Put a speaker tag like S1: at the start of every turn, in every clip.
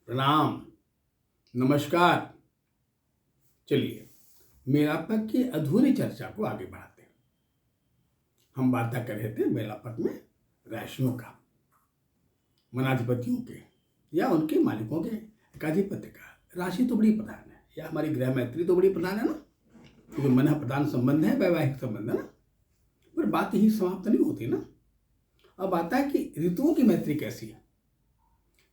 S1: प्रणाम, नमस्कार। चलिए, मेलापक की अधूरी चर्चा को आगे बढ़ाते हैं। हम वार्ता कर रहे थे मेलापक में राशियों का, मनाधिपतियों के या उनके मालिकों के एकाधिपत्य का। राशि तो बड़ी प्रधान है, या हमारी ग्रह मैत्री तो बड़ी प्रधान है ना, क्योंकि मन प्रधान संबंध है, वैवाहिक संबंध है ना। पर बात यही समाप्त नहीं होती ना। अब आता है कि ऋतुओं की मैत्री कैसी है।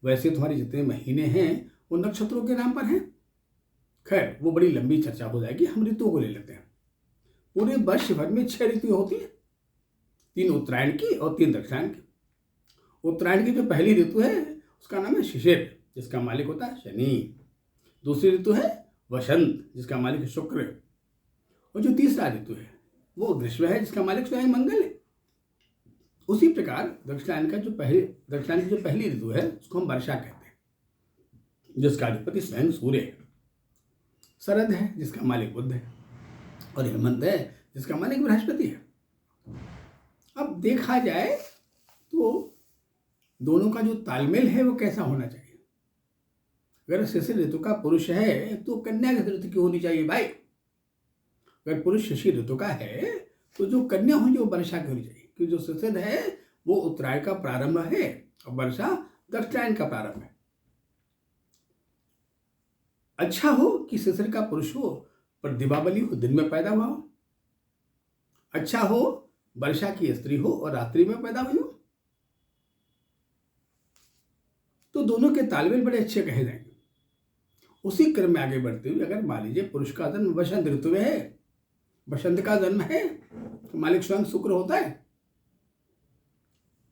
S1: वैसे तुम्हारे जितने महीने हैं वो नक्षत्रों के नाम पर हैं। खैर, वो बड़ी लंबी चर्चा हो जाएगी, हम ऋतुओं को ले लेते हैं। पूरे वर्ष भर में 6 ऋतुएं होती हैं, 3 उत्तरायण की और 3 दक्षिणायन की। उत्तरायण की जो पहली ऋतु है उसका नाम है शिशिर, जिसका मालिक होता है शनि। दूसरी ऋतु है वसंत, जिसका मालिक है शुक्र। और जो तीसरा ऋतु है वो ग्रीष्म है, जिसका मालिक स्वयं मंगल है। उसी प्रकार दक्षिणायन की जो पहली ऋतु है उसको हम वर्षा कहते हैं, जिसका अधिपति स्वयं सूर्य है। शरद है, जिसका मालिक बुध है। और हेमंत है, जिसका मालिक बृहस्पति है। अब देखा जाए तो दोनों का जो तालमेल है वो कैसा होना चाहिए। अगर शिशिर ऋतु का पुरुष है तो कन्या ऋतु की होनी चाहिए भाई। अगर पुरुष शिशिर ऋतु का है तो जो कन्या होगी वो वर्षा की होनी चाहिए, क्योंकि जो शिशिर है वो उत्तरायण का प्रारंभ है और वर्षा दक्षिणायन का प्रारंभ है। अच्छा हो कि शिशिर का पुरुष हो पर दीपावली हो, दिन में पैदा हुआ हो। अच्छा हो वर्षा की स्त्री हो और रात्रि में पैदा हुई हो, तो दोनों के तालमेल बड़े अच्छे कहे जाएंगे। उसी क्रम में आगे बढ़ते हुए अगर मान लीजिए पुरुष का जन्म वसंत ऋतु में है, वसंत का जन्म है, तो मालिक स्वयं शुक्र होता है।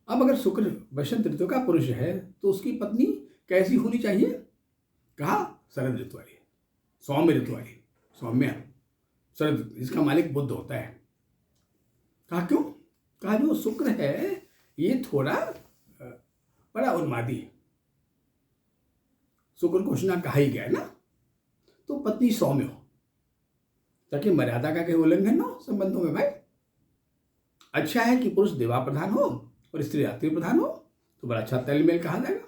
S1: अब अगर शुक्र वसंत ऋतु का पुरुष है तो उसकी पत्नी कैसी होनी चाहिए। कहा शरद ऋतु वाली, सौम्य ऋतु वाली, सौम्य शरद, इसका मालिक बुध होता है। कहा क्यों। कहा जो शुक्र है ये थोड़ा बड़ा उन्मादी है, शुक्र को उष्णा कहा ही गया है ना। तो पत्नी सौम्य हो, ताकि मर्यादा का कहीं उल्लंघन न हो संबंधों में भाई। अच्छा है कि पुरुष देवा प्रधान हो और स्त्री रात्रि प्रधान हो, तो बड़ा अच्छा तालमेल कहा जाएगा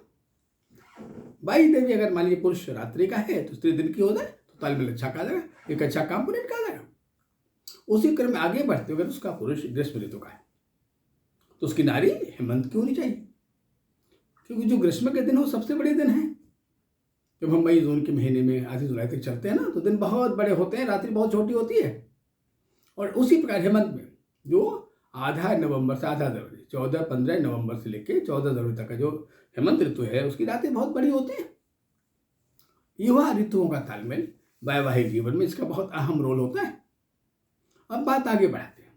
S1: भाई। देवी अगर मान लीजिए पुरुष रात्रि का है तो स्त्री दिन की हो जाए तो तालमेल अच्छा कहा जाएगा, एक अच्छा कंपोनेंट कहा जाएगा। उसी क्रम में आगे बढ़ते हुए उसका पुरुष ग्रीष्म ऋतु का है तो उसकी नारी हेमंत की होनी चाहिए, क्योंकि जो ग्रीष्म के दिन हो सबसे बड़े दिन हैं। जब हम मई जून के महीने में आधी जुलाई तक चलते हैं ना तो दिन बहुत बड़े होते हैं, रात्रि बहुत छोटी होती है। और उसी प्रकार हेमंत में जो आधा नवंबर से आधा जनवरी 14-15 नवंबर से लेकर 14 जनवरी तक का जो हेमंत ऋतु है उसकी रातें बहुत बड़ी होती हैं। युवा ऋतुओं का तालमेल वैवाहिक जीवन में इसका बहुत अहम रोल होता है। अब बात आगे बढ़ाते हैं।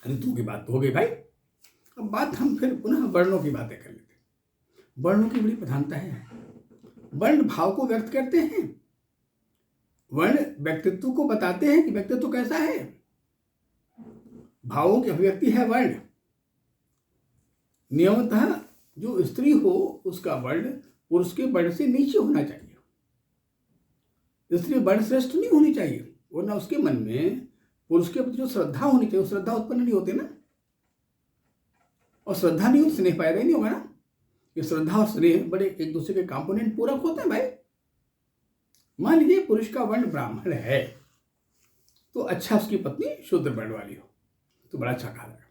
S1: ऋतुओं की बात तो हो गई भाई। अब बात हम फिर पुनः वर्णों की बातें कर लेते हैं। वर्णों की बड़ी प्रधानता है। वर्ण भाव को व्यक्त करते हैं, वर्ण व्यक्तित्व को बताते हैं कि व्यक्तित्व कैसा है। भावों की अभिव्यक्ति है वर्ण। नियमतः जो स्त्री हो उसका वर्ण पुरुष के वर्ण से नीचे होना चाहिए। स्त्री वर्ण श्रेष्ठ नहीं होनी चाहिए, वरना उसके मन में पुरुष के प्रति जो श्रद्धा होनी चाहिए वो श्रद्धा उत्पन्न नहीं होती ना। और श्रद्धा नहीं हो स्नेह पैदा ही नहीं होगा ना। ये श्रद्धा और स्नेह बड़े एक दूसरे के कंपोनेंट पूरक होते हैं भाई। मान लीजिए पुरुष का वर्ण ब्राह्मण है तो अच्छा उसकी पत्नी शूद्र वर्ण वाली हो तो बड़ा अच्छा कहा जाएगा।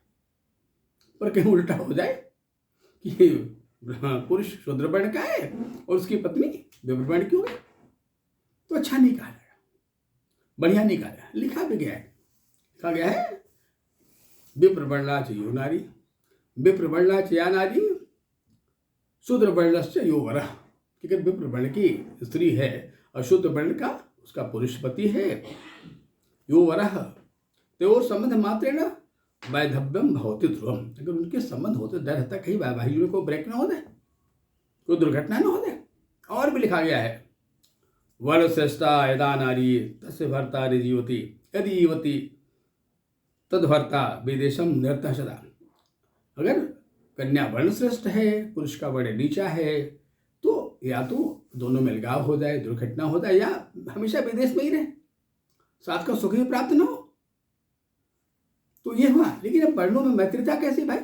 S1: पर कहीं उल्टा हो जाए कि पुरुष शूद्र वर्ण का है और उसकी पत्नी विप्र वर्ण की हो गई तो अच्छा नहीं कहा जाएगा, बढ़िया नहीं कहा जाएगा। लिखा भी गया है, लिखा गया है विप्र वर्णाच यो नारी, विप्र वर्णाच या नारी, शूद्र वर्णश्च यो वरः। क्योंकि विप्र वर्ण की स्त्री है और शूद्र वर्ण का उसका पुरुष पति है। यो वरः त्यो संबंध मात्रेण वैधव्यम भवति ध्रुवम। अगर उनके संबंध होते डर रहता कहीं वैवाहिक जीवन को ब्रेक ना हो जाए, कोई दुर्घटना ना हो जाए। और भी लिखा गया है वर्ण श्रेष्ठा यदा नारी तस्य भर्ता जीवती यदि जीवती तद्भर्ता विदेशम निरतः सदा। अगर कन्या वर्ण श्रेष्ठ है, पुरुष का वर्ण नीचा है, तो या तो दोनों में अलगाव हो जाए, दुर्घटना हो जाए, या हमेशा विदेश में ही रहे, साथ का सुख भी प्राप्त न हो। तो ये हुआ। लेकिन अब वर्णों में मैत्रिता कैसी भाई।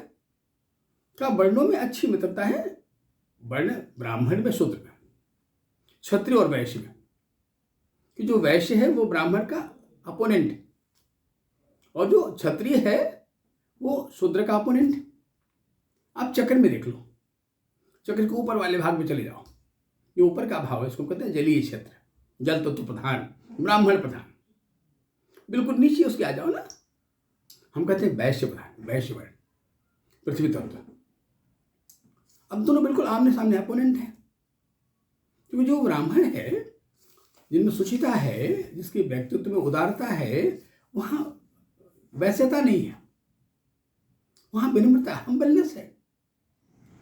S1: क्या वर्णों में अच्छी मित्रता है। वर्ण ब्राह्मण में शूद्र में क्षत्रिय और वैश्य में, कि जो वैश्य है वो ब्राह्मण का अपोनेंट है और जो क्षत्रिय है वो शूद्र का अपोनेंट है। आप चक्र में देख लो, चक्र के ऊपर वाले भाग में चले जाओ, ये ऊपर का भाव है, इसको कहते हैं जलीय क्षेत्र, जल तत्व प्रधान, ब्राह्मण प्रधान। बिल्कुल नीचे उसके आ जाओ ना, हम कहते हैं वैश्य प्रधान, वैश्य वर्ण, पृथ्वी तत्व। अब दोनों बिल्कुल आमने सामने अपोनेंट है, क्योंकि जो ब्राह्मण है, जिनमें सुचिता है, जिसके व्यक्तित्व में उदारता है, वहां वैश्यता नहीं है, वहां विनम्रता, हम्बलनेस है।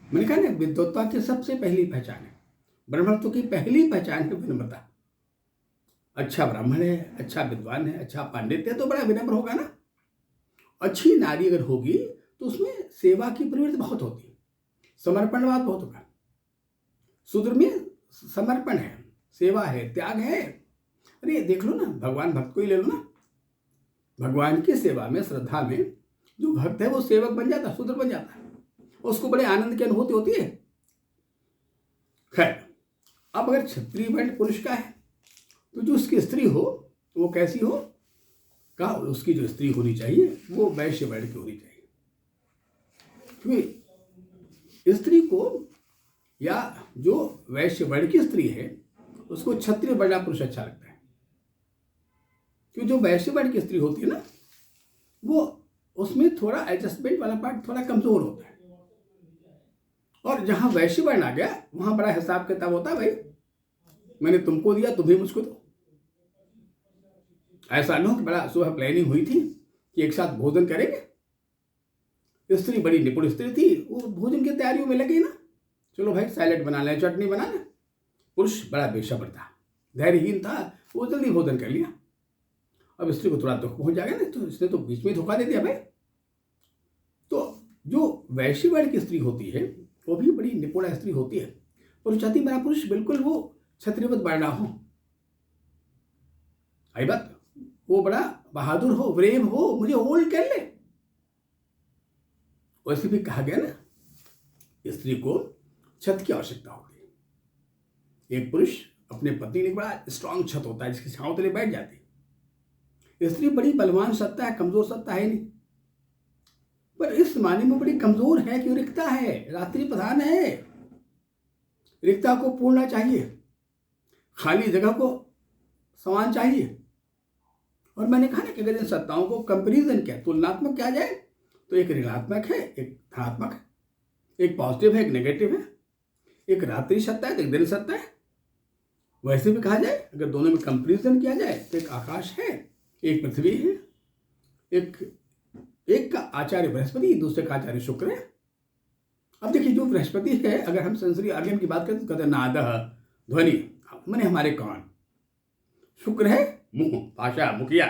S1: मैंने कहा ना, विद्वत्ता की सबसे पहली पहचान है, ब्राह्मणत्व की पहली पहचान है विनम्रता। अच्छा ब्राह्मण है, अच्छा विद्वान है, अच्छा पांडित्य है तो बड़ा विनम्र होगा ना। अच्छी नारी अगर होगी तो उसमें सेवा की प्रवृत्ति बहुत होती है, समर्पणवाद बहुत होगा। शूद्र में समर्पण है, सेवा है, त्याग है। अरे देख लो ना, भगवान भक्त को ही ले लो ना, भगवान की सेवा में, श्रद्धा में जो भक्त है वो सेवक बन जाता है, शूद्र बन जाता है, उसको बड़े आनंद की अनुभूति होती है। खैर, अब अगर क्षत्रिय वर्ण पुरुष का है तो जो उसकी स्त्री हो वो कैसी हो, का उसकी जो स्त्री होनी चाहिए वो वैश्य वर्ण की होनी चाहिए। क्योंकि स्त्री को, या जो वैश्य वर्ण की स्त्री है उसको क्षत्रिय वर्ण पुरुष अच्छा लगता है। क्योंकि जो वैश्य वर्ण की स्त्री होती है ना, वो उसमें थोड़ा एडजस्टमेंट वाला पार्ट थोड़ा कमजोर होता है, और जहां वैश्य वर्ण आ गया वहां बड़ा हिसाब किताब होता है। भाई मैंने तुमको दिया, तुम भी मुझको दो। ऐसा न हो कि बड़ा सुबह प्लानिंग हुई थी कि एक साथ भोजन करेंगे, स्त्री बड़ी निपुण स्त्री थी, वो भोजन की तैयारियों में लगी ना, चलो भाई सैलेड बना लें, चटनी बना लें। पुरुष बड़ा बेसब्र था, धैर्यहीन था, वो जल्दी भोजन कर लिया। अब स्त्री को थोड़ा दुख पहुंच जाएगा ना, तो इसने तो बीच में धोखा दे दिया भाई। तो जो वैश्य वर्ण की स्त्री होती है वो भी बड़ी निपुण स्त्री होती है, और चाहती मेरा पुरुष बिल्कुल वो क्षत्रियवत वर्णा हो। आई बात, वो बड़ा बहादुर हो, ब्रेव हो, मुझे होल्ड कर ले। वैसे भी कहा गया ना, स्त्री को छत की आवश्यकता होती है। एक पुरुष अपने पत्नी के लिए बड़ा स्ट्रांग छत होता है जिसकी छांव तले बैठ जाती है। स्त्री बड़ी बलवान सत्ता है, कमजोर सत्ता है नहीं, पर इस माने में बड़ी कमजोर है कि रिक्ता है, रात्रि प्रधान है। रिक्ता को पूर्णा चाहिए, खाली जगह को समान चाहिए। और मैंने कहा ना कि अगर इन सत्ताओं को कंपेरिजन किया, तुलनात्मक किया जाए, तो एक ऋणात्मक है, एक धनात्मक है, एक पॉजिटिव है, एक नेगेटिव है, एक रात्रि सत्ता है, एक दिन सत्ता है। वैसे भी कहा जाए, अगर दोनों में कंपेरिजन किया जाए तो एक आकाश है, एक पृथ्वी है, एक का आचार्य बृहस्पति, दूसरे का आचार्य शुक्र है। अब देखिए, जो बृहस्पति है, अगर हम सेंसरी आर्गन की बात करें तो कहते हैं नादः, ध्वनि, माने हमारे कान। शुक्र है मुंह, भाषा, मुखिया।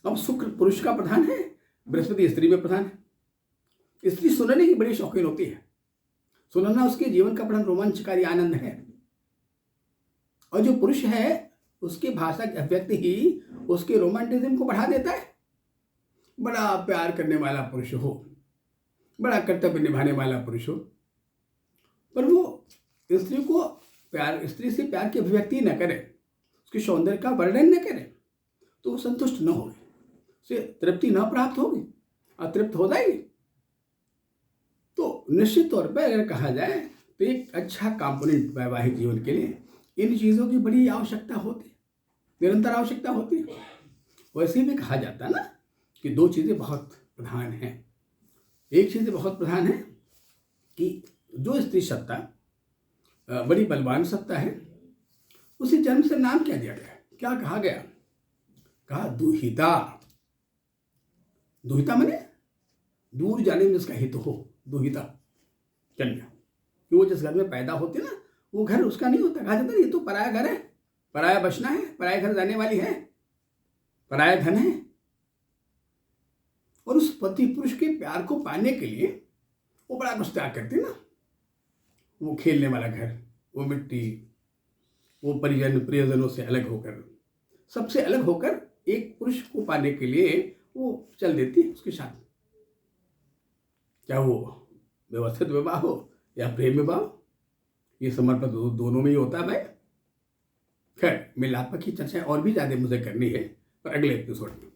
S1: अब शुक्र पुरुष का प्रधान है, बृहस्पति स्त्री में प्रधान है। स्त्री सुनने की बड़ी शौकीन होती है, सुनना उसके जीवन का बड़ा रोमांचकारी आनंद है। और जो पुरुष है उसकी भाषा की अभिव्यक्ति ही उसके रोमांटिज्म को बढ़ा देता है। बड़ा प्यार करने वाला पुरुष हो, बड़ा कर्तव्य निभाने वाला पुरुष हो, पर वो स्त्री को प्यार, स्त्री से प्यार की अभिव्यक्ति न करे, उसके सौंदर्य का वर्णन न करे, तो वो संतुष्ट न होगी, उसे तृप्ति न प्राप्त होगी, अतृप्त हो जाएगी। तो निश्चित तौर पर अगर कहा जाए तो एक अच्छा कंपोनेंट वैवाहिक जीवन के लिए इन चीज़ों की बड़ी आवश्यकता होती है, निरंतर आवश्यकता होती है। वैसे भी कहा जाता है ना कि दो चीज़ें बहुत प्रधान हैं। एक चीज़ बहुत प्रधान है कि जो स्त्री सत्ता बड़ी बलवान सत्ता है, उसे जन्म से नाम क्या दिया गया, क्या कहा गया, कहा दुहिता। दुहिता माने दूर जाने में जिसका हित हो, दुहिता कन्या। कि वो जिस घर में पैदा होती है ना, वो घर उसका नहीं होता, कहा जाता है ये तो पराया घर है, पराया बचना है, पराया घर जाने वाली है, पराया धन है। और उस पति पुरुष के प्यार को पाने के लिए वो बड़ा कुछ त्याग करती है ना। वो खेलने वाला घर, वो मिट्टी, वो परिजन प्रियजनों से अलग होकर, सबसे अलग होकर एक पुरुष को पाने के लिए वो चल देती है उसके साथ। क्या वो व्यवस्थित विवाह हो या प्रेम विवाह हो, ये समर्पण दोनों में ही होता है भाई। खैर, मिलाप की चर्चा और भी ज़्यादा मुझे करनी है, पर अगले एपिसोड में।